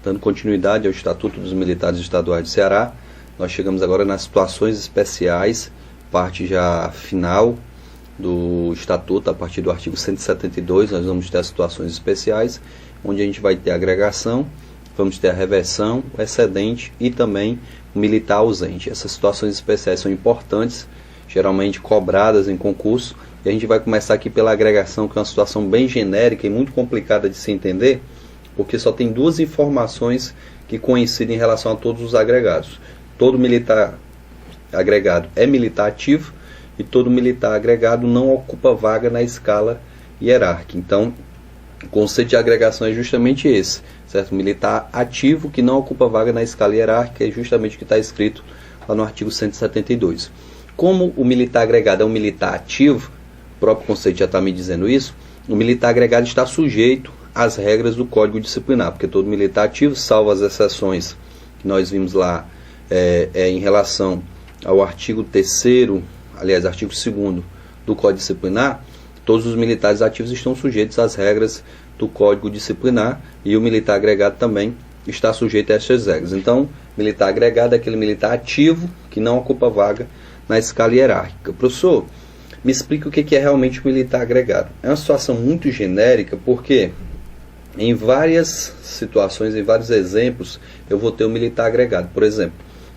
Dando continuidade ao Estatuto dos Militares Estaduais do Ceará, nós chegamos agora nas situações especiais, parte já final do Estatuto, a partir do artigo 172, nós vamos ter as situações especiais, onde a gente vai ter a agregação, vamos ter a reversão, o excedente e também o militar ausente. Essas situações especiais são importantes, geralmente cobradas em concurso, e a gente vai começar aqui pela agregação, que é uma situação bem genérica e muito complicada de se entender, porque só tem duas informações que coincidem em relação a todos os agregados. Todo militar agregado é militar ativo e todo militar agregado não ocupa vaga na escala hierárquica. Então, o conceito de agregação é justamente esse, certo? Militar ativo que não ocupa vaga na escala hierárquica é justamente o que está escrito lá no artigo 172. Como o militar agregado é um militar ativo, o próprio conceito já está me dizendo isso, o militar agregado está sujeito às regras do Código Disciplinar, porque todo militar ativo, salvo as exceções que nós vimos lá em relação ao artigo 3º, aliás, artigo 2º do Código Disciplinar, todos os militares ativos estão sujeitos às regras do Código Disciplinar e o militar agregado também está sujeito a essas regras. Então, militar agregado é aquele militar ativo que não ocupa vaga na escala hierárquica. Professor, me explica o que é realmente o militar agregado. É uma situação muito genérica porque em várias situações, em vários exemplos, eu vou ter um militar agregado. Por exemplo,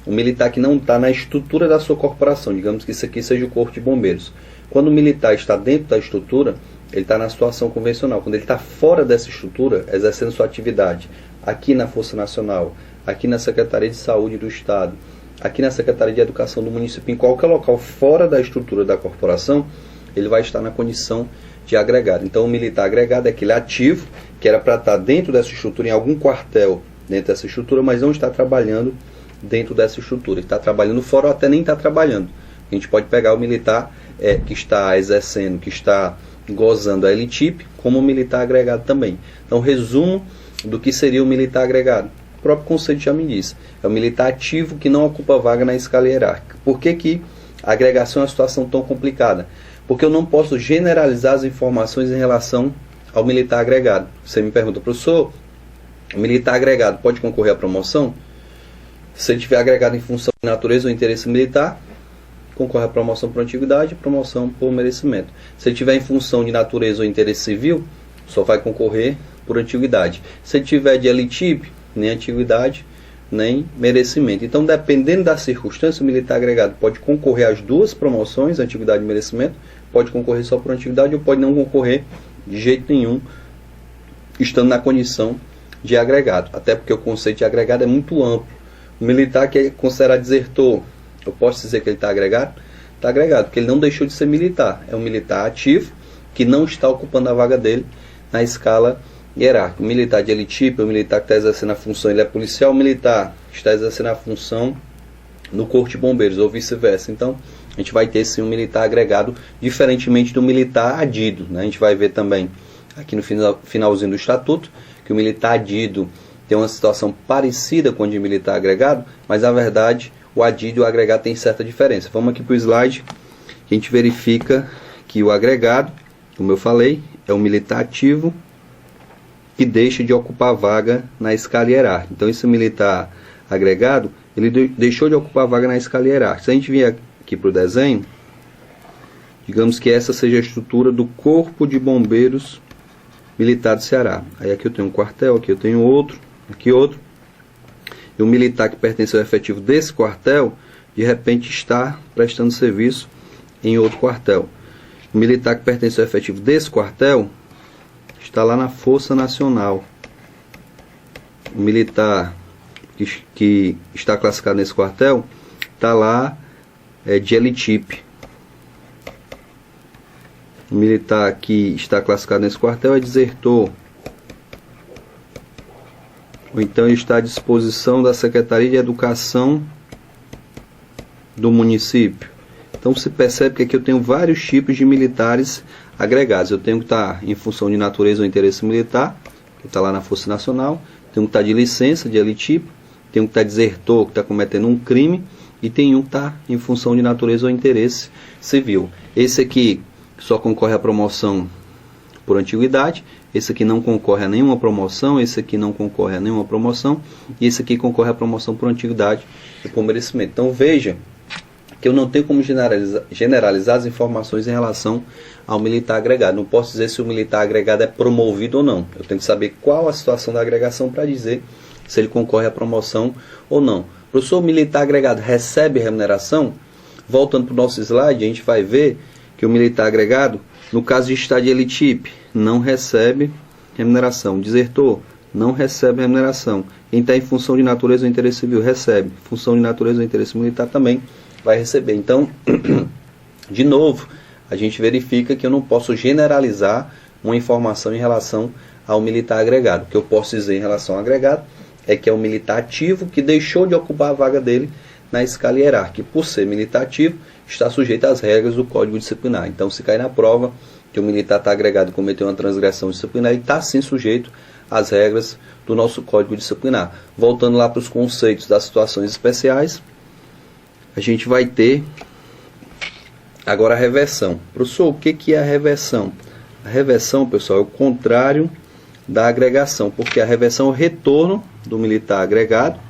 um militar que não está na estrutura da sua corporação, digamos que isso aqui seja o Corpo de Bombeiros. Quando o militar está dentro da estrutura, ele está na situação convencional. Quando ele está fora dessa estrutura, exercendo sua atividade aqui na Força Nacional, aqui na Secretaria de Saúde do Estado, aqui na Secretaria de Educação do município, em qualquer local fora da estrutura da corporação, ele vai estar na condição de agregado. Então, o militar agregado é aquele ativo que era para estar dentro dessa estrutura, em algum quartel dentro dessa estrutura, mas não está trabalhando dentro dessa estrutura. Ele está trabalhando fora ou até nem está trabalhando. A gente pode pegar o militar que está exercendo, que está gozando a LTIP, como militar agregado também. Então, resumo do que seria o militar agregado. O próprio conceito já me diz. É o militar ativo que não ocupa vaga na escala hierárquica. Por que a agregação é uma situação tão complicada? Porque eu não posso generalizar as informações em relação ao militar agregado. Você me pergunta, professor, o militar agregado pode concorrer à promoção? Se ele tiver agregado em função de natureza ou interesse militar, concorre à promoção por antiguidade e promoção por merecimento. Se ele tiver em função de natureza ou interesse civil, só vai concorrer por antiguidade. Se ele tiver de LTIP, nem antiguidade, nem merecimento. Então, dependendo da circunstância, o militar agregado pode concorrer às duas promoções, antiguidade e merecimento, pode concorrer só por antiguidade ou pode não concorrer de jeito nenhum, estando na condição de agregado. Até porque o conceito de agregado é muito amplo. O militar que é considerado desertor, eu posso dizer que ele está agregado? Está agregado, porque ele não deixou de ser militar. É um militar ativo que não está ocupando a vaga dele na escala hierárquica. O militar de LTIP, o militar que está exercendo a função, ele é policial, o militar que está exercendo a função no Corpo de Bombeiros, ou vice-versa. Então, a gente vai ter sim um militar agregado, diferentemente do militar adido, né? A gente vai ver também, aqui no finalzinho do Estatuto, que o militar adido tem uma situação parecida com o de militar agregado, mas, na verdade, o adido e o agregado têm certa diferença. Vamos aqui para o slide, que a gente verifica que o agregado, como eu falei, é um militar ativo que deixa de ocupar vaga na escala hierárquica. Então, esse militar agregado, ele deixou de ocupar vaga na escala hierárquica. Se a gente vier aqui para o desenho, digamos que essa seja a estrutura do Corpo de Bombeiros Militar do Ceará. Aí aqui eu tenho um quartel, aqui eu tenho outro, aqui outro. E o militar que pertence ao efetivo desse quartel, de repente está prestando serviço em outro quartel. O militar que pertence ao efetivo desse quartel está lá na Força Nacional. O militar que está classificado nesse quartel está lá de LTIP. O militar que está classificado nesse quartel é desertor. Ou então ele está à disposição da Secretaria de Educação do município. Então se percebe que aqui eu tenho vários tipos de militares agregados. Eu tenho que estar em função de natureza ou interesse militar, que está lá na Força Nacional. Tenho que estar de licença, de LTIP. Tenho que estar desertor, que está cometendo um crime. E tem um que está em função de natureza ou interesse civil. Esse aqui só concorre à promoção por antiguidade. esse aqui não concorre a nenhuma promoção, esse aqui não concorre a nenhuma promoção, e esse aqui concorre à promoção por antiguidade e por merecimento. Então veja que eu não tenho como generalizar as informações em relação ao militar agregado. Não posso dizer se o militar agregado é promovido ou não. Eu tenho que saber qual a situação da agregação para dizer se ele concorre à promoção ou não. Professor, o militar agregado recebe remuneração? Voltando para o nosso slide, a gente vai ver que o militar agregado, no caso de estado de elitipe, não recebe remuneração. Desertor, não recebe remuneração. Quem está em função de natureza ou interesse civil, recebe. Função de natureza ou interesse militar também vai receber. Então, de novo, a gente verifica que eu não posso generalizar uma informação em relação ao militar agregado. O que eu posso dizer em relação ao agregado é que é um militar ativo que deixou de ocupar a vaga dele na escala hierárquica. Por ser militar ativo, está sujeito às regras do Código Disciplinar. Então, se cair na prova que o militar está agregado e cometeu uma transgressão disciplinar, ele está sim sujeito às regras do nosso Código Disciplinar. Voltando lá para os conceitos das situações especiais, a gente vai ter agora a reversão. Professor, o que é a reversão? A reversão, pessoal, é o contrário da agregação, porque a reversão é o retorno do militar agregado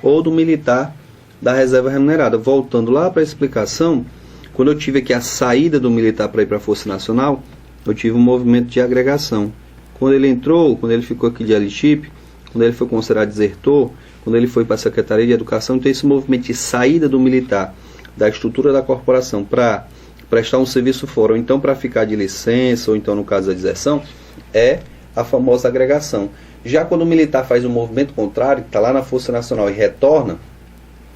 ou do militar da reserva remunerada. Voltando lá para a explicação, quando eu tive aqui a saída do militar para ir para a Força Nacional, eu tive um movimento de agregação. Quando ele entrou, quando ele ficou aqui de elitipe, quando ele foi considerado desertor, quando ele foi para a Secretaria de Educação, então esse movimento de saída do militar da estrutura da corporação para prestar um serviço fora, ou então para ficar de licença, ou então no caso da deserção, é a famosa agregação. Já quando o militar faz um movimento contrário, está lá na Força Nacional e retorna,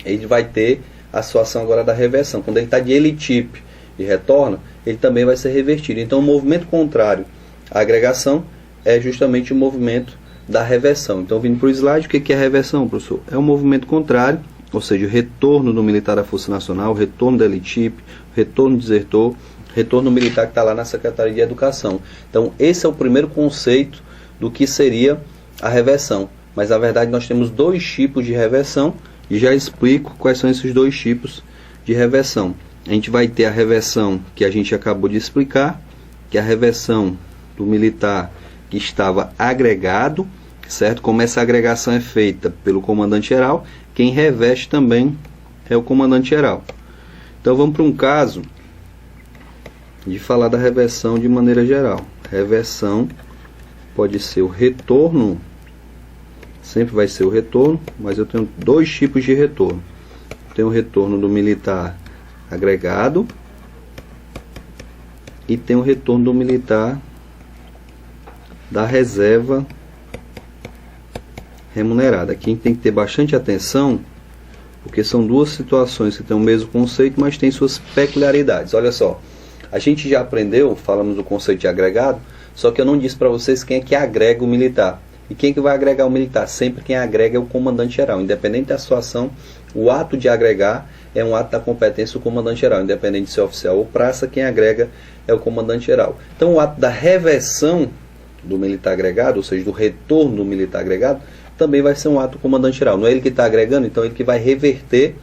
ele vai ter a situação agora da reversão. Quando ele está de elitipe e retorna, ele também vai ser revertido. Então o movimento contrário à agregação é justamente o movimento da reversão. Então, vindo para o slide, o que é a reversão, professor? É um movimento contrário, ou seja, o retorno do militar da Força Nacional, o retorno da elitipe, o retorno do desertor, retorno do militar que está lá na Secretaria de Educação. Então, esse é o primeiro conceito do que seria a reversão. Mas, na verdade, nós temos dois tipos de reversão, e já explico quais são esses dois tipos de reversão. A gente vai ter a reversão que a gente acabou de explicar, que é a reversão do militar que estava agregado, certo? Como essa agregação é feita pelo comandante-geral, quem reveste também é o comandante-geral. Então vamos para um caso de falar da reversão de maneira geral. Reversão pode ser o retorno, sempre vai ser o retorno, mas eu tenho dois tipos de retorno. Tem o retorno do militar agregado e tem o retorno do militar da reserva remunerada. Aqui tem que ter bastante atenção, porque são duas situações que têm o mesmo conceito, mas têm suas peculiaridades. Olha só, a gente já aprendeu, falamos do conceito de agregado, só que eu não disse para vocês quem é que agrega o militar. E quem é que vai agregar o militar? Sempre quem agrega é o comandante-geral. Independente da situação, o ato de agregar é um ato da competência do comandante-geral. Independente de ser oficial ou praça, quem agrega é o comandante-geral. Então o ato da reversão do militar agregado, ou seja, do retorno do militar agregado, também vai ser um ato do comandante-geral. Não é ele que está agregando, então é ele que vai reverter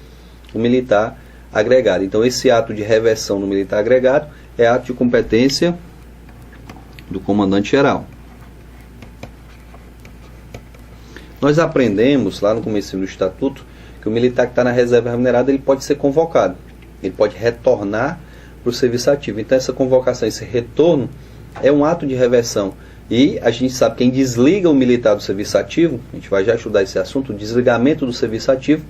o militar agregado. Então esse ato de reversão do militar agregado é ato de competência do comandante-geral. Nós aprendemos lá no começo do Estatuto que o militar que está na reserva remunerada ele pode ser convocado, ele pode retornar para o serviço ativo. Então essa convocação, esse retorno é um ato de reversão. E a gente sabe que quem desliga o militar do serviço ativo, a gente vai já estudar esse assunto, o desligamento do serviço ativo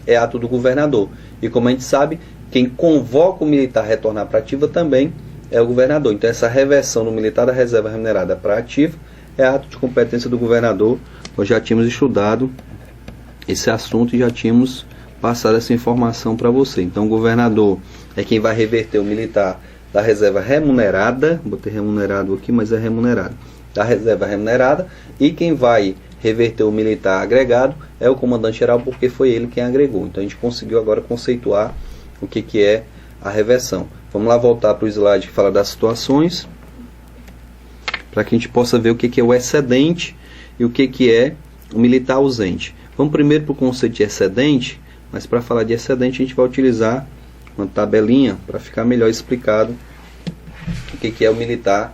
é ato do governador. E como a gente sabe, quem convoca o militar a retornar para a ativa também é o governador. Então essa reversão do militar da reserva remunerada para a ativa é ato de competência do governador. Nós já tínhamos estudado esse assunto e já tínhamos passado essa informação para você. Então o governador é quem vai reverter o militar da reserva remunerada, botei remunerado aqui, mas é remunerado, da reserva remunerada, e quem vai reverter o militar agregado é o comandante-geral, porque foi ele quem agregou. Então a gente conseguiu agora conceituar o que é a reversão. Vamos lá voltar para o slide que fala das situações, para que a gente possa ver o que é o excedente e o que é o militar ausente. Vamos primeiro para o conceito de excedente, mas para falar de excedente a gente vai utilizar uma tabelinha para ficar melhor explicado o que é o militar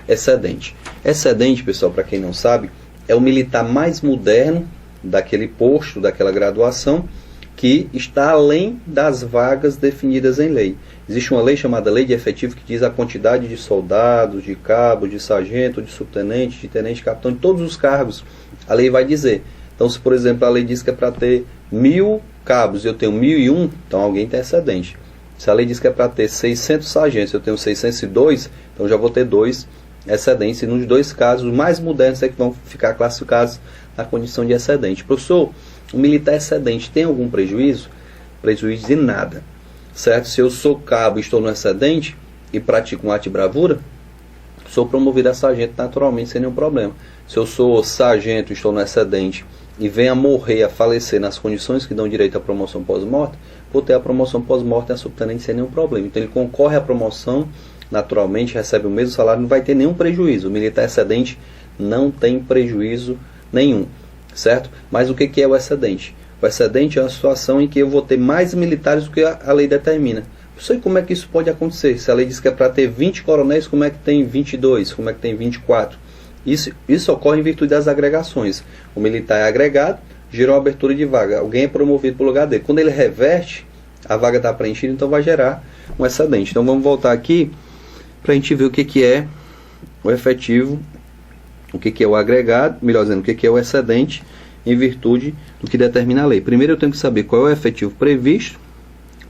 excedente. Excedente, pessoal, para quem não sabe, é o militar mais moderno daquele posto, daquela graduação, que está além das vagas definidas em lei. Existe uma lei chamada Lei de Efetivo que diz a quantidade de soldados, de cabos, de sargento, de subtenente, de tenente, capitão, de todos os cargos. A lei vai dizer. Então, se por exemplo a lei diz que é para ter 1000 cabos e eu tenho 1001, então alguém tem excedente. Se a lei diz que é para ter 600 sargentos, eu tenho 602, então já vou ter 2 excedentes. E nos 2 casos, os mais modernos é que vão ficar classificados na condição de excedente. Professor, o militar excedente tem algum prejuízo? Prejuízo de nada, certo? Se eu sou cabo e estou no excedente e pratico um ato de bravura, sou promovido a sargento naturalmente sem nenhum problema. Se eu sou sargento e estou no excedente e venho a morrer, a falecer nas condições que dão direito à promoção pós-morte, vou ter a promoção pós-morte a subtenente sem nenhum problema. Então ele concorre à promoção naturalmente, recebe o mesmo salário, não vai ter nenhum prejuízo. O militar excedente não tem prejuízo nenhum, certo? Mas o que é o excedente? O excedente é uma situação em que eu vou ter mais militares do que a lei determina. Não sei como é que isso pode acontecer. Se a lei diz que é para ter 20 coronéis, como é que tem 22? Como é que tem 24? Isso ocorre em virtude das agregações. O militar é agregado, gerou uma abertura de vaga. Alguém é promovido para o lugar dele. Quando ele reverte, a vaga está preenchida, então vai gerar um excedente. Então vamos voltar aqui para a gente ver o que é o efetivo, o que é o agregado, melhor dizendo, o que é o excedente, em virtude do que determina a lei. Primeiro eu tenho que saber qual é o efetivo previsto,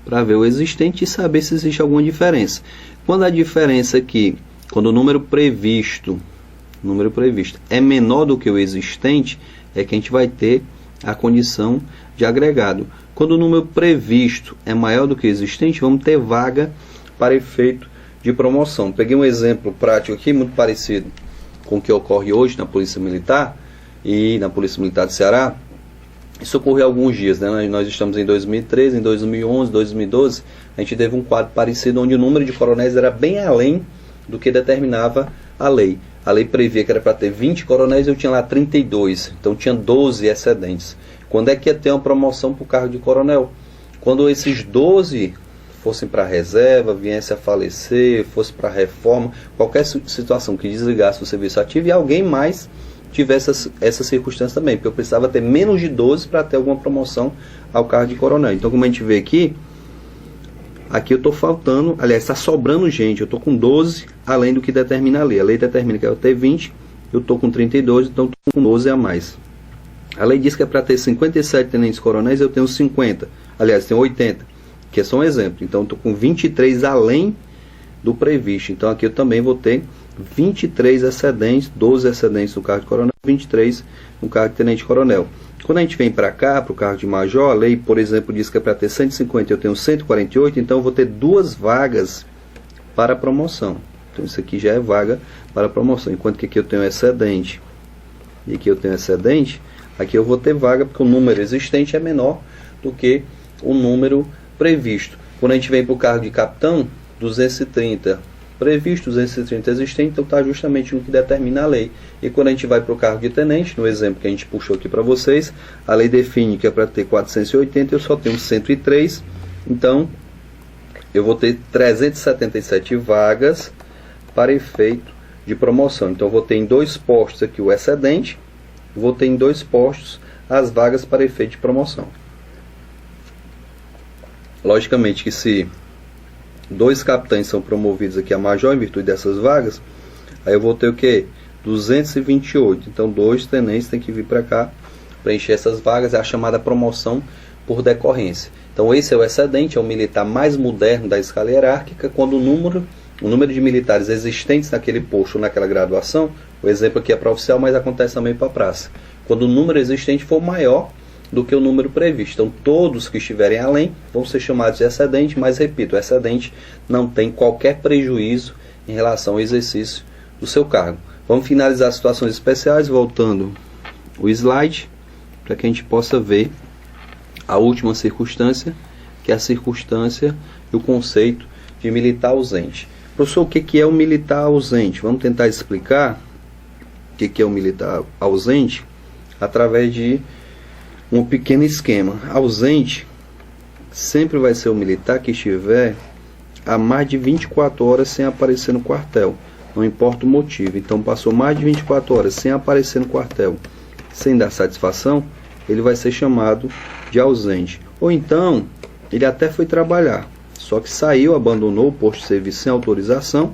para ver o existente e saber se existe alguma diferença. Quando a diferença aqui, quando o número previsto é menor do que o existente, é que a gente vai ter a condição de agregado. Quando o número previsto é maior do que o existente, vamos ter vaga para efeito de promoção. Peguei um exemplo prático aqui, muito parecido com o que ocorre hoje na Polícia Militar e na Polícia Militar do Ceará. Isso ocorreu há alguns dias, né? Nós estamos em 2013, em 2011, 2012, a gente teve um quadro parecido onde o número de coronéis era bem além do que determinava a lei. A lei previa que era para ter 20 coronéis, eu tinha lá 32, então tinha 12 excedentes. Quando é que ia ter uma promoção para o cargo de coronel? Quando esses 12 fossem para a reserva, viessem a falecer, fosse para a reforma, qualquer situação que desligasse o serviço ativo e alguém mais tivesse essa circunstância também, porque eu precisava ter menos de 12 para ter alguma promoção ao cargo de coronel. Então, como a gente vê aqui eu estou faltando, aliás, está sobrando gente, eu estou com 12 além do que determina a lei. A lei determina que eu ter 20, eu estou com 32, então estou com 12 a mais. A lei diz que é para ter 57 tenentes coronéis, eu tenho 50, aliás, tenho 80, que é só um exemplo. Então, estou com 23 além do previsto. Então, aqui eu também vou ter 23 excedentes, 12 excedentes no cargo de coronel, 23 no cargo de tenente coronel. Quando a gente vem para cá, para o cargo de major, a lei, por exemplo, diz que é para ter 150, eu tenho 148, então eu vou ter 2 vagas para promoção. Então isso aqui já é vaga para promoção. Enquanto que aqui eu tenho excedente e aqui eu tenho excedente, aqui eu vou ter vaga porque o número existente é menor do que o número previsto. Quando a gente vem para o cargo de capitão, 230 previsto, 230 existente, então está justamente no que determina a lei. E quando a gente vai para o cargo de tenente, no exemplo que a gente puxou aqui para vocês, a lei define que é para ter 480, eu só tenho 103, então eu vou ter 377 vagas para efeito de promoção. Então eu vou ter em 2 postos aqui o excedente, vou ter em 2 postos as vagas para efeito de promoção. Logicamente que se 2 capitães são promovidos aqui a major em virtude dessas vagas, aí eu vou ter o que? 228. Então 2 tenentes têm que vir para cá preencher essas vagas, é a chamada promoção por decorrência. Então esse é o excedente, é o militar mais moderno da escala hierárquica, quando o número de militares existentes naquele posto ou naquela graduação, o exemplo aqui é para oficial, mas acontece também para praça, quando o número existente for maior do que o número previsto. Então todos que estiverem além vão ser chamados de excedente, mas repito, o excedente não tem qualquer prejuízo em relação ao exercício do seu cargo. Vamos finalizar as situações especiais, voltando o slide, para que a gente possa ver a última circunstância, que é a circunstância e o conceito de militar ausente. Professor, o que é o militar ausente? Vamos tentar explicar o que é o militar ausente através de um pequeno esquema. Ausente sempre vai ser o militar que estiver há mais de 24 horas sem aparecer no quartel. não importa o motivo. Então passou mais de 24 horas sem aparecer no quartel, sem dar satisfação, ele vai ser chamado de ausente. Ou então, ele até foi trabalhar, só que saiu, abandonou o posto de serviço sem autorização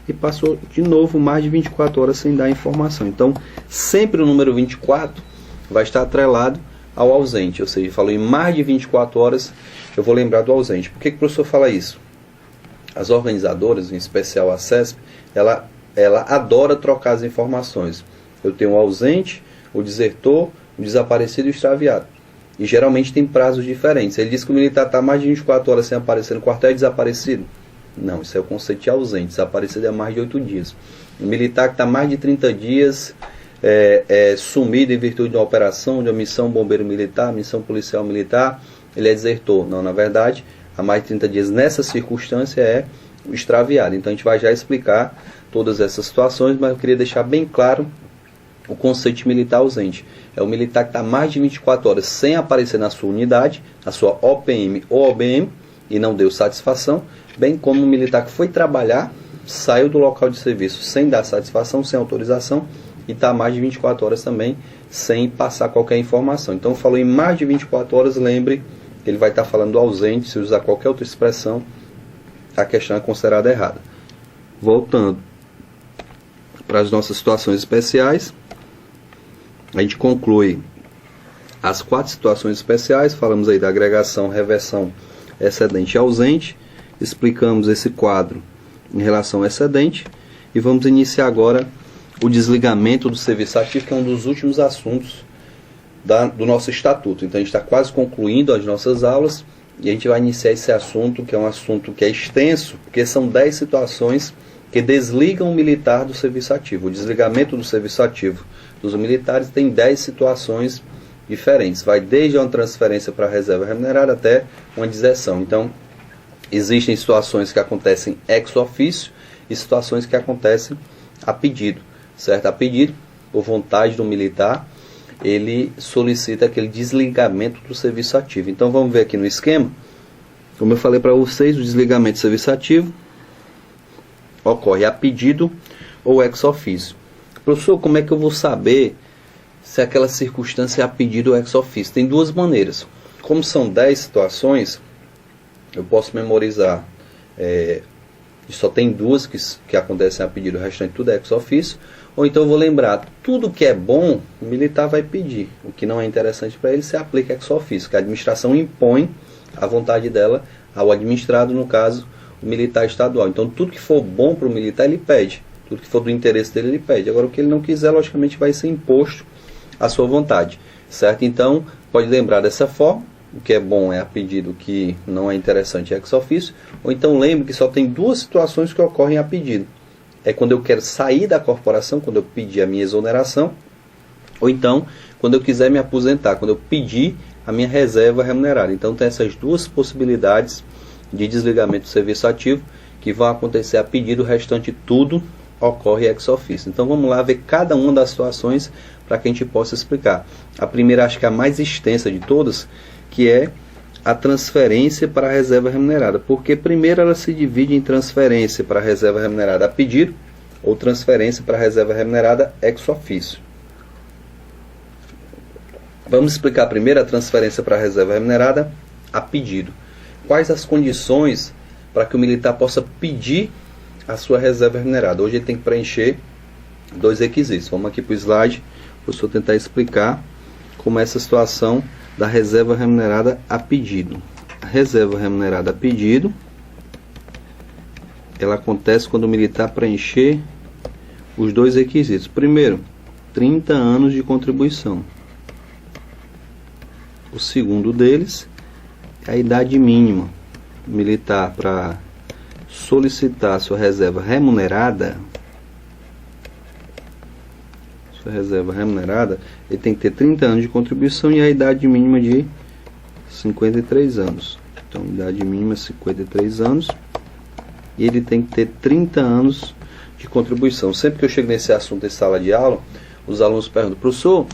e passou de novo mais de 24 horas sem dar informação. Então, sempre o número 24 vai estar atrelado ao ausente, ou seja, falou em mais de 24 horas, eu vou lembrar do ausente. Por que o professor fala isso? As organizadoras, em especial a CESP, ela adora trocar as informações. Eu tenho o ausente, o desertor, o desaparecido e o extraviado. E geralmente tem prazos diferentes. Ele diz que o militar está mais de 24 horas sem aparecer no quartel e desaparecido. Não, isso é o conceito de ausente. Desaparecido é mais de 8 dias. O militar que está mais de 30 dias sumido em virtude de uma operação, de uma missão bombeiro militar, missão policial militar, ele é desertor. Não, na verdade, há mais de 30 dias nessa circunstância é o extraviado. Então a gente vai já explicar todas essas situações, mas eu queria deixar bem claro o conceito de militar ausente. É o militar que está mais de 24 horas sem aparecer na sua unidade, na sua OPM ou OBM, e não deu satisfação, bem como o militar que foi trabalhar, saiu do local de serviço sem dar satisfação, sem autorização, e está mais de 24 horas também sem passar qualquer informação. Então falou em mais de 24 horas, lembre, ele vai estar falando ausente. Se usar qualquer outra expressão, a questão é considerada errada. Voltando para as nossas situações especiais, a gente conclui as 4 situações especiais. Falamos aí da agregação, reversão, excedente e ausente. Explicamos esse quadro em relação ao excedente. E vamos iniciar agora o desligamento do serviço ativo, que é um dos últimos assuntos do nosso estatuto. Então a gente está quase concluindo as nossas aulas e a gente vai iniciar esse assunto, que é um assunto que é extenso, porque são 10 situações que desligam o militar do serviço ativo. O desligamento do serviço ativo dos militares tem 10 situações diferentes. Vai desde uma transferência para a reserva remunerada até uma deserção. Então, existem situações que acontecem ex officio e situações que acontecem a pedido, certo? A pedido, por vontade do militar, ele solicita aquele desligamento do serviço ativo. Então, vamos ver aqui no esquema. Como eu falei para vocês, o desligamento do serviço ativo ocorre a pedido ou ex officio. Professor, como é que eu vou saber se aquela circunstância é a pedido ou ex officio? Tem duas maneiras. Como são 10 situações, eu posso memorizar, só tem 2 que acontecem a pedido, o restante tudo é ex officio. Ou então eu vou lembrar, tudo que é bom, o militar vai pedir. O que não é interessante para ele, se aplica ex officio, que a administração impõe a vontade dela ao administrado, no caso, o militar estadual. Então tudo que for bom para o militar, ele pede. Tudo que for do interesse dele, ele pede. Agora o que ele não quiser, logicamente, vai ser imposto à sua vontade, certo? Então, pode lembrar dessa forma, o que é bom é a pedido, o que não é interessante é ex officio. Ou então lembre que só tem 2 situações que ocorrem a pedido. É quando eu quero sair da corporação, quando eu pedir a minha exoneração, ou então quando eu quiser me aposentar, quando eu pedir a minha reserva remunerada. Então tem essas 2 possibilidades de desligamento do serviço ativo que vão acontecer a pedido, o restante tudo ocorre ex officio. Então vamos lá ver cada uma das situações para que a gente possa explicar. A primeira, acho que é a mais extensa de todas, que é a transferência para a reserva remunerada. Porque primeiro ela se divide em transferência para a reserva remunerada a pedido ou transferência para a reserva remunerada ex officio. Vamos explicar primeiro a transferência para a reserva remunerada a pedido. Quais as condições para que o militar possa pedir a sua reserva remunerada? Hoje ele tem que preencher 2 requisitos. Vamos aqui para o slide, para eu tentar explicar como é essa situação da reserva remunerada a pedido. A reserva remunerada a pedido, ela acontece quando o militar preencher os 2 requisitos. Primeiro, 30 anos de contribuição. O segundo deles é a idade mínima militar para solicitar sua reserva remunerada. Sua reserva remunerada, ele tem que ter 30 anos de contribuição e a idade mínima de 53 anos. Então, idade mínima 53 anos e ele tem que ter 30 anos de contribuição. Sempre que eu chego nesse assunto em sala de aula, os alunos perguntam: professor,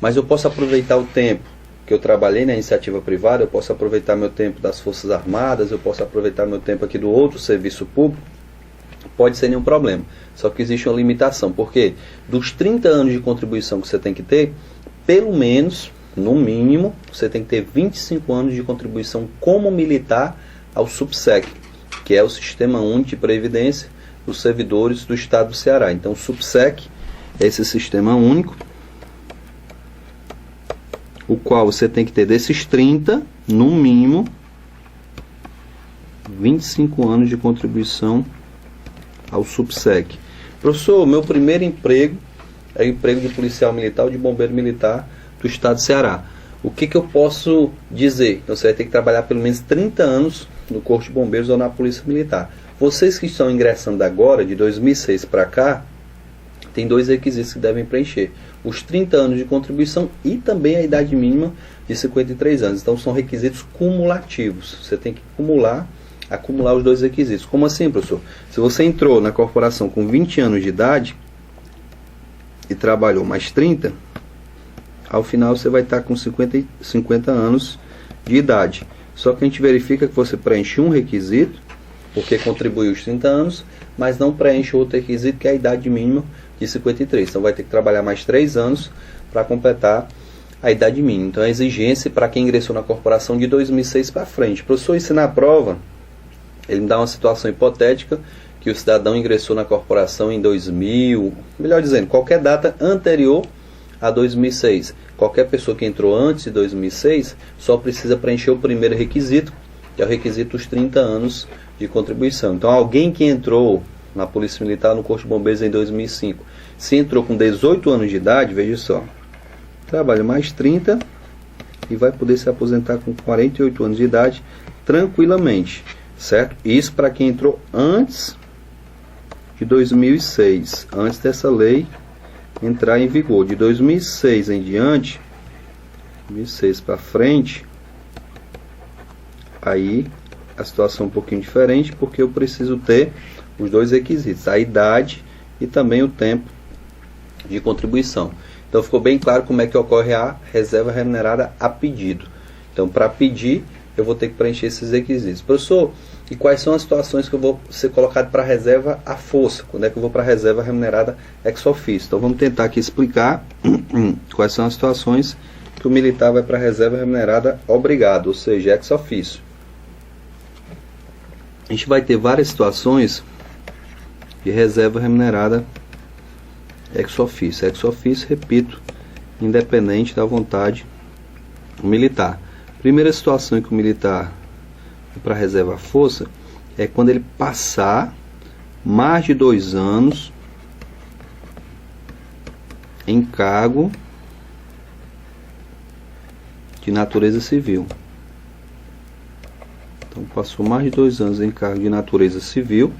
mas eu posso aproveitar o tempo que eu trabalhei na iniciativa privada, eu posso aproveitar meu tempo das Forças Armadas, eu posso aproveitar meu tempo aqui do outro serviço público? pode ser nenhum problema. Só que existe uma limitação, porque dos 30 anos de contribuição que você tem que ter, pelo menos, no mínimo, você tem que ter 25 anos de contribuição como militar ao SUPSEC, que é o Sistema Único de Previdência dos Servidores do Estado do Ceará. Então, o SUPSEC é esse sistema único, o qual você tem que ter desses 30, no mínimo, 25 anos de contribuição ao SUPSEC. Professor, meu primeiro emprego é o emprego de policial militar ou de bombeiro militar do Estado do Ceará. O que eu posso dizer? Então, você vai ter que trabalhar pelo menos 30 anos no Corpo de Bombeiros ou na Polícia Militar. Vocês que estão ingressando agora, de 2006 para cá, tem 2 requisitos que devem preencher: os 30 anos de contribuição e também a idade mínima de 53 anos. Então, são requisitos cumulativos. Você tem que acumular os 2 requisitos. Como assim, professor? Se você entrou na corporação com 20 anos de idade e trabalhou mais 30, ao final você vai estar com 50 anos de idade. Só que a gente verifica que você preenche um requisito, porque contribuiu os 30 anos, mas não preenche outro requisito, que é a idade mínima de 53. Então vai ter que trabalhar mais 3 anos para completar a idade mínima. Então a exigência para quem ingressou na corporação de 2006 para frente. Professor, isso na prova, ele me dá uma situação hipotética, que o cidadão ingressou na corporação em 2000, melhor dizendo, qualquer data anterior a 2006. Qualquer pessoa que entrou antes de 2006 só precisa preencher o primeiro requisito, que é o requisito dos 30 anos de contribuição. Então, alguém que entrou na Polícia Militar, no Corpo de Bombeiros em 2005, se entrou com 18 anos de idade, veja só, trabalha mais 30 e vai poder se aposentar com 48 anos de idade tranquilamente, certo? Isso para quem entrou antes de 2006, antes dessa lei entrar em vigor. De 2006 em diante, 2006 para frente, aí a situação é um pouquinho diferente, porque eu preciso ter os 2 requisitos, a idade e também o tempo de contribuição. Então ficou bem claro como é que ocorre a reserva remunerada a pedido. Então, para pedir, eu vou ter que preencher esses requisitos. Professor, e quais são as situações que eu vou ser colocado para reserva à força? Quando é que eu vou para a reserva remunerada ex officio? Então vamos tentar aqui explicar quais são as situações que o militar vai para a reserva remunerada obrigado, ou seja, ex officio. A gente vai ter várias situações de reserva remunerada ex officio. Ex officio, repito, independente da vontade do militar. Primeira situação em que o militar para a reserva à força é quando ele passar mais de 2 anos em cargo de natureza civil. Então, passou mais de 2 anos em cargo de natureza civil,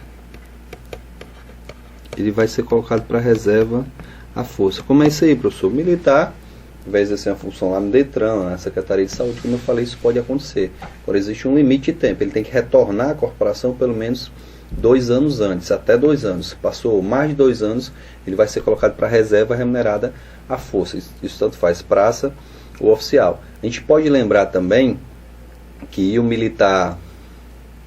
ele vai ser colocado para a reserva à força. Como é isso aí, professor? Militar, ao invés de exercer uma função lá no Detran, na Secretaria de Saúde, como eu falei, isso pode acontecer. Agora, existe um limite de tempo. Ele tem que retornar à corporação pelo menos 2 anos antes, até 2 anos. Passou mais de 2 anos, ele vai ser colocado para a reserva remunerada à força. Isso tanto faz praça ou oficial. A gente pode lembrar também que o militar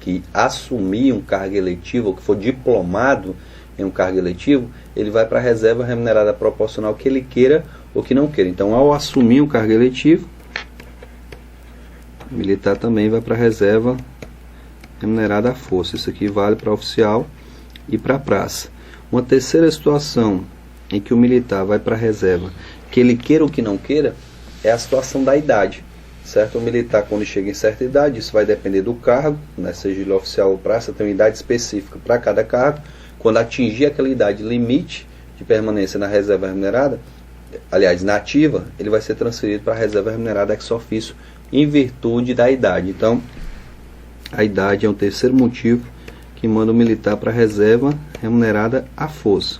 que assumir um cargo eletivo, ou que for diplomado em um cargo eletivo, ele vai para a reserva remunerada proporcional que ele queira ou que não queira. Então, ao assumir um cargo eletivo, o militar também vai para a reserva remunerada à força. Isso aqui vale para oficial e para praça. Uma terceira situação em que o militar vai para a reserva, que ele queira ou que não queira, é a situação da idade. Certo? O militar, quando chega em certa idade, isso vai depender do cargo, né? Seja ele oficial ou praça, tem uma idade específica para cada cargo. Quando atingir aquela idade limite de permanência na reserva remunerada, aliás, na ativa, ele vai ser transferido para a reserva remunerada ex officio em virtude da idade. Então, a idade é um terceiro motivo que manda o militar para a reserva remunerada à força.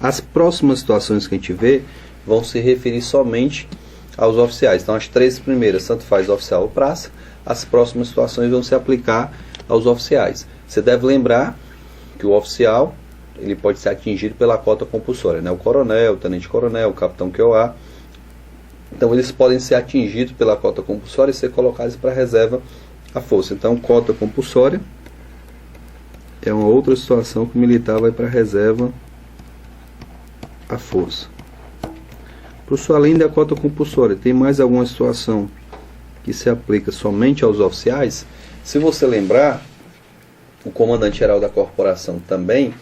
As próximas situações que a gente vê vão se referir somente aos oficiais. Então, as 3 primeiras, tanto faz oficial ou praça, as próximas situações vão se aplicar aos oficiais. Você deve lembrar que o oficial ele pode ser atingido pela cota compulsória, né? O coronel, o tenente-coronel, o capitão QA. Então, eles podem ser atingidos pela cota compulsória e ser colocados para a reserva à força. Então, cota compulsória é uma outra situação que o militar vai para a reserva à força. Professor, além da cota compulsória, tem mais alguma situação que se aplica somente aos oficiais? Se você lembrar, o comandante-geral da corporação também,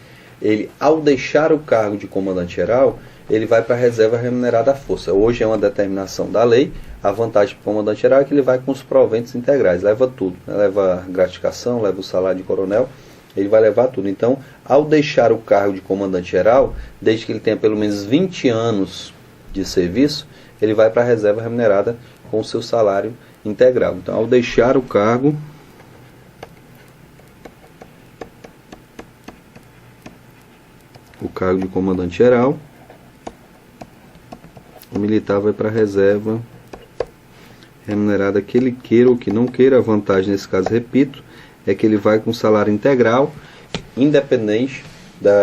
ele, ao deixar o cargo de comandante-geral, ele vai para a reserva remunerada à força. Hoje é uma determinação da lei. A vantagem para o comandante-geral é que ele vai com os proventos integrais, leva tudo, né? Leva gratificação, leva o salário de coronel, ele vai levar tudo. Então, ao deixar o cargo de comandante-geral, desde que ele tenha pelo menos 20 anos de serviço, ele vai para a reserva remunerada com o seu salário integral. Então, ao deixar o cargo de comandante-geral, o militar vai para a reserva remunerada que ele queira ou que não queira. A vantagem nesse caso, repito, é que ele vai com salário integral, independente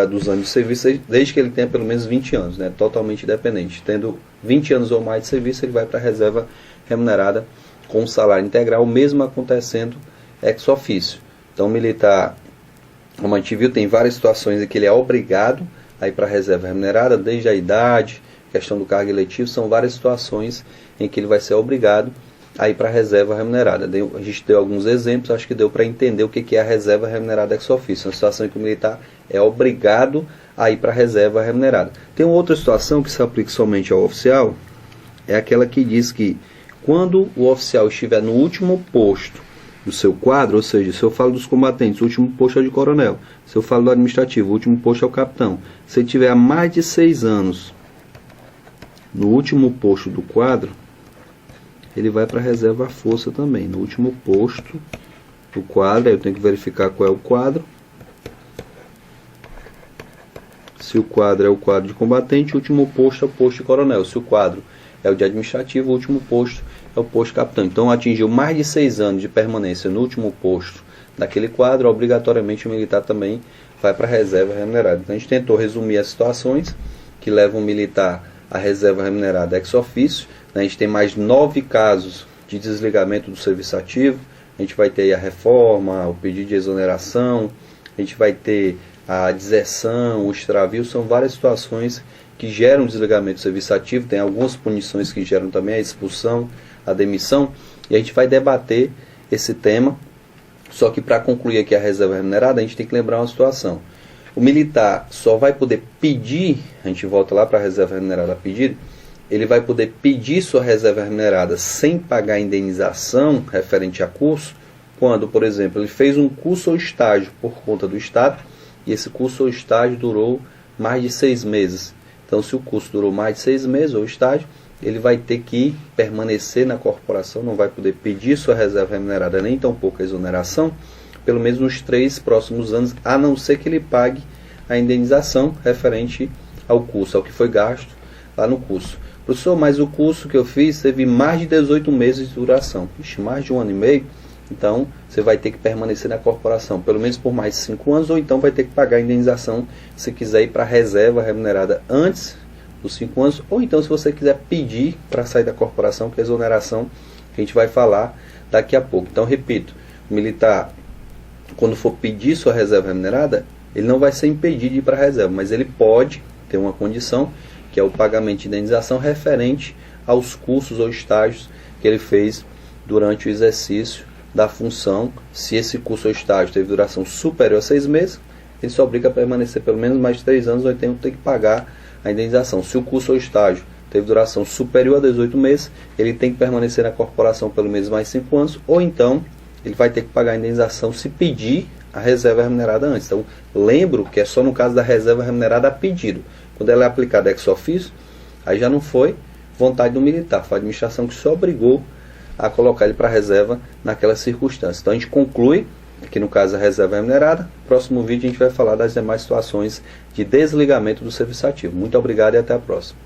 dos anos de serviço, desde que ele tenha pelo menos 20 anos, né? Totalmente independente. Tendo 20 anos ou mais de serviço, ele vai para a reserva remunerada com salário integral, mesmo acontecendo ex officio. Então, o militar, como a gente viu, tem várias situações em que ele é obrigado a ir para a reserva remunerada, desde a idade, questão do cargo eletivo, são várias situações em que ele vai ser obrigado a ir para a reserva remunerada. A gente deu alguns exemplos, acho que deu para entender o que é a reserva remunerada ex officio, uma situação em que o militar é obrigado a ir para a reserva remunerada. Tem uma outra situação que se aplica somente ao oficial, é aquela que diz que quando o oficial estiver no último posto do seu quadro, ou seja, se eu falo dos combatentes, o último posto é o de coronel, se eu falo do administrativo, o último posto é o capitão, se ele tiver há mais de 6 anos no último posto do quadro, ele vai para a reserva à força também. No último posto do quadro, aí eu tenho que verificar qual é o quadro. Se o quadro é o quadro de combatente, o último posto é o posto de coronel. Se o quadro é o de administrativo, o último posto é o posto de capitão. Então, atingiu mais de 6 anos de permanência no último posto daquele quadro, obrigatoriamente o militar também vai para a reserva remunerada. Então, a gente tentou resumir as situações que levam o militar à reserva remunerada ex officio. A gente tem mais 9 casos de desligamento do serviço ativo. A gente vai ter aí a reforma, o pedido de exoneração, a gente vai ter a deserção, o extravio. São várias situações que geram desligamento do serviço ativo. Tem algumas punições que geram também a expulsão, a demissão. E a gente vai debater esse tema. Só que para concluir aqui a reserva remunerada, a gente tem que lembrar uma situação. O militar só vai poder pedir, a gente volta lá para a reserva remunerada a pedir, ele vai poder pedir sua reserva remunerada sem pagar indenização referente a curso, quando, por exemplo, ele fez um curso ou estágio por conta do Estado, e esse curso ou estágio durou mais de 6 meses. Então, se o curso durou mais de 6 meses, ou estágio, ele vai ter que permanecer na corporação, não vai poder pedir sua reserva remunerada, nem tão pouca exoneração, pelo menos nos 3 próximos anos, a não ser que ele pague a indenização referente ao curso, ao que foi gasto lá no curso. Professor, mas o curso que eu fiz teve mais de 18 meses de duração. Ixi, mais de 1 ano e meio. Então, você vai ter que permanecer na corporação, pelo menos por mais de 5 anos, ou então vai ter que pagar a indenização se quiser ir para a reserva remunerada antes dos 5 anos, ou então se você quiser pedir para sair da corporação, que é a exoneração que a gente vai falar daqui a pouco. Então, repito, o militar, quando for pedir sua reserva remunerada, ele não vai ser impedido de ir para a reserva, mas ele pode ter uma condição, que é o pagamento de indenização referente aos cursos ou estágios que ele fez durante o exercício da função. Se esse curso ou estágio teve duração superior a 6 meses, ele se obriga a permanecer pelo menos mais de 3 anos, ou então tem que pagar a indenização. Se o curso ou estágio teve duração superior a 18 meses, ele tem que permanecer na corporação pelo menos mais 5 anos, ou então ele vai ter que pagar a indenização se pedir a reserva remunerada antes. Então, lembro que é só no caso da reserva remunerada a pedido. Quando ela é aplicada ex officio, aí já não foi vontade do militar, foi a administração que se obrigou a colocar ele para a reserva naquela circunstância. Então a gente conclui, aqui no caso a reserva remunerada. Próximo vídeo a gente vai falar das demais situações de desligamento do serviço ativo. Muito obrigado e até a próxima.